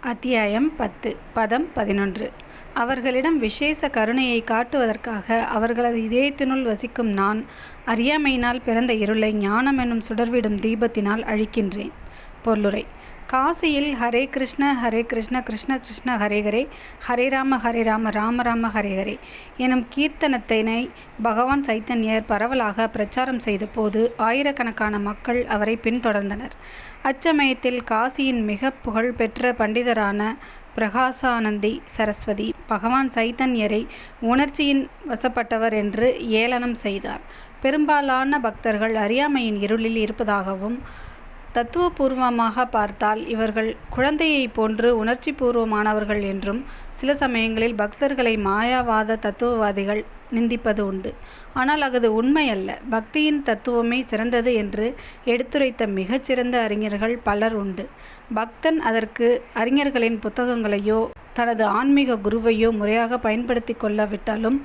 அத்தியாயம் 10 பதம் 11. அவர்களிடம் விசேஷ கருணையை காட்டுவதற்காக அவர்களது இதயத்தினுள் வசிக்கும் நான் அறியாமையினால் பிறந்த இருளை ஞானம் என்னும் சுடர்விடும் தீபத்தினால் அழிக்கின்றேன். பொருளுரை: காசியில் ஹரே கிருஷ்ண கிருஷ்ண கிருஷ்ண ஹரே ஹரே, ஹரே ராம ராம ராம ஹரே ஹரே எனும் கீர்த்தனத்தினை பகவான் சைத்தன்யர் பரவலாக பிரச்சாரம் செய்த போது ஆயிரக்கணக்கான மக்கள் அவரை பின்தொடர்ந்தனர். அச்சமயத்தில் காசியின் மிக புகழ் பெற்ற பண்டிதரான பிரகாசானந்தி சரஸ்வதி பகவான் சைத்தன்யரை உணர்ச்சியின் வசப்பட்டவர் என்று ஏளனம் செய்தார். பெரும்பாலான பக்தர்கள் அறியாமையின் இருளில் இருப்பதாகவும், தத்துவபூர்வமாக பார்த்தால் இவர்கள் குழந்தையைப் போன்று உணர்ச்சி பூர்வமானவர்கள் என்றும் சில சமயங்களில் பக்தர்களை மாயாவாத தத்துவவாதிகள் நிந்திப்பது உண்டு. ஆனால் அது உண்மையல்ல. பக்தியின் தத்துவமே சிறந்தது என்று எடுத்துரைத்த மிகச்சிறந்த அறிஞர்கள் பலர் உண்டு. பக்தன் அதற்கு அறிஞர்களின் புத்தகங்களையோ தனது ஆன்மீக குருவையோ முறையாக பயன்படுத்தி கொள்ளாவிட்டாலும்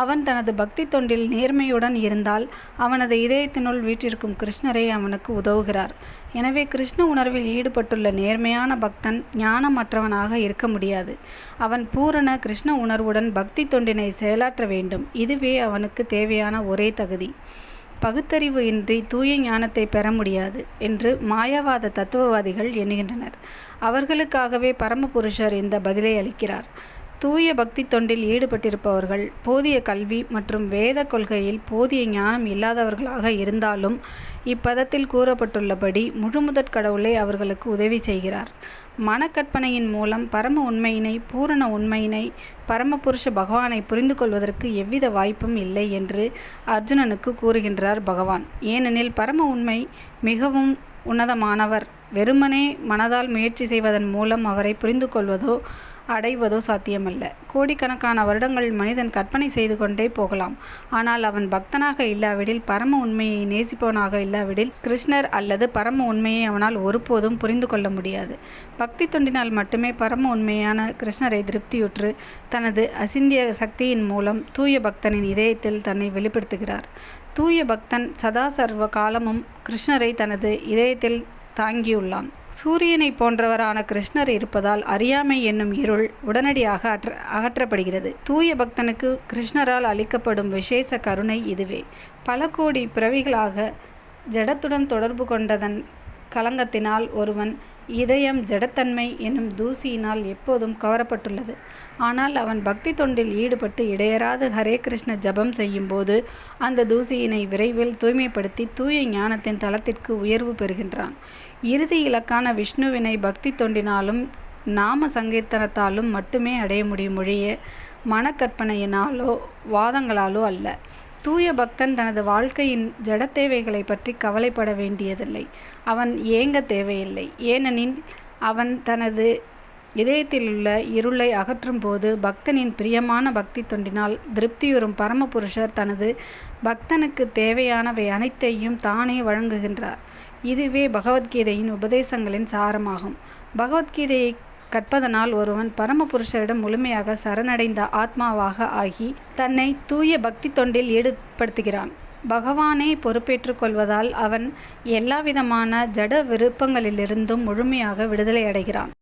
அவன் தனது பக்தி தொண்டில் நேர்மையுடன் இருந்தால் அவனது இதயத்தினுள் வீற்றிருக்கும் கிருஷ்ணரை அவனுக்கு உதவுகிறார். எனவே கிருஷ்ண உணர்வில் ஈடுபட்டுள்ள நேர்மையான பக்தன் ஞானமற்றவனாக இருக்க முடியாது. அவன் பூரண கிருஷ்ண உணர்வுடன் பக்தி தொண்டினை செயலாற்ற வேண்டும். இதுவே அவனுக்கு தேவையான ஒரே தகுதி. பகுத்தறிவு இன்றி தூய ஞானத்தை பெற முடியாது என்று மாயாவாத தத்துவவாதிகள் எண்ணுகின்றனர். அவர்களுக்காகவே பரமபுருஷர் இந்த பதிலை அளிக்கிறார். தூய பக்தி தொண்டில் ஈடுபட்டிருப்பவர்கள் போதிய கல்வி மற்றும் வேத கொள்கையில் போதிய ஞானம் இல்லாதவர்களாக இருந்தாலும் இப்பதத்தில் கூறப்பட்டுள்ளபடி முழுமுதற் கடவுளை அவர்களுக்கு உதவி செய்கிறார். மனக்கற்பனையின் மூலம் பரம உண்மையினை, பூரண உண்மையினை, பரமபுருஷ பகவானை புரிந்து கொள்வதற்கு எவ்வித வாய்ப்பும் இல்லை என்று அர்ஜுனனுக்கு கூறுகின்றார் பகவான். ஏனெனில் பரம உண்மை மிகவும் உன்னதமானவர். வெறுமனே மனதால் முயற்சி செய்வதன் மூலம் அவரை புரிந்து கொள்வதோ அடைவதோ சாத்தியமல்ல. கோடிக்கணக்கான வருடங்கள் மனிதன் கற்பனை செய்து கொண்டே போகலாம். ஆனால் அவன் பக்தனாக இல்லாவிடில், பரம உண்மையை நேசிப்பவனாக இல்லாவிடில் கிருஷ்ணர் அல்லது பரம உண்மையை அவனால் ஒருபோதும் புரிந்து கொள்ள முடியாது. பக்தி தொண்டினால் மட்டுமே பரம உண்மையான கிருஷ்ணரை திருப்தியுற்று தனது அசிந்திய சக்தியின் மூலம் தூய பக்தனின் இதயத்தில் தன்னை வெளிப்படுத்துகிறார். தூய பக்தன் சதா சர்வ காலமும் கிருஷ்ணரை தனது இதயத்தில் தாங்கியுள்ளான். சூரியனை போன்றவரான கிருஷ்ணர் இருப்பதால் அறியாமை என்னும் இருள் உடனடியாக அகற்றப்படுகிறது. தூய பக்தனுக்கு கிருஷ்ணரால் அளிக்கப்படும் விசேஷ கருணை இதுவே. பல கோடி பிறவிகளாக ஜடத்துடன் தொடர்பு கொண்டதன் களங்கத்தினால் ஒருவன் இதயம் ஜடத்தன்மை என்னும் தூசியினால் எப்போதும் கவரப்பட்டுள்ளது. ஆனால் அவன் பக்தி தொண்டில் ஈடுபட்டு இடையராது ஹரே கிருஷ்ண ஜபம் செய்யும்போது அந்த தூசியினை விரைவில் தூய்மைப்படுத்தி தூய ஞானத்தின் தளத்திற்கு உயர்வு பெறுகின்றான். இறுதி இலக்கான விஷ்ணுவினை பக்தி தொண்டினாலும் நாம சங்கீர்த்தனத்தாலும் மட்டுமே அடைய முடியும் ஒழிய மனக்கற்பனையினாலோ வாதங்களாலோ அல்ல. தூய பக்தன் தனது வாழ்க்கையின் ஜட தேவைகளை பற்றி கவலைப்பட வேண்டியதில்லை. அவன் ஏங்க தேவையில்லை. ஏனெனில் அவன் தனது இதயத்திலுள்ள இருளை அகற்றும் போது பக்தனின் பிரியமான பக்தி தொண்டினால் திருப்தியுறும் பரமபுருஷர் தனது பக்தனுக்கு தேவையானவை அனைத்தையும் தானே வழங்குகின்றார். இதுவே பகவத்கீதையின் உபதேசங்களின் சாரமாகும். பகவத்கீதையை கற்பதனால் ஒருவன் பரமபுருஷரிடம் முழுமையாக சரணடைந்த ஆத்மாவாக ஆகி தன்னை தூய பக்தி தொண்டில் ஈடுபடுத்துகிறான். பகவானே பொறுப்பேற்றுக் கொள்வதால் அவன் எல்லாவிதமான ஜட விருப்பங்களிலிருந்தும் முழுமையாக விடுதலை அடைகிறான்.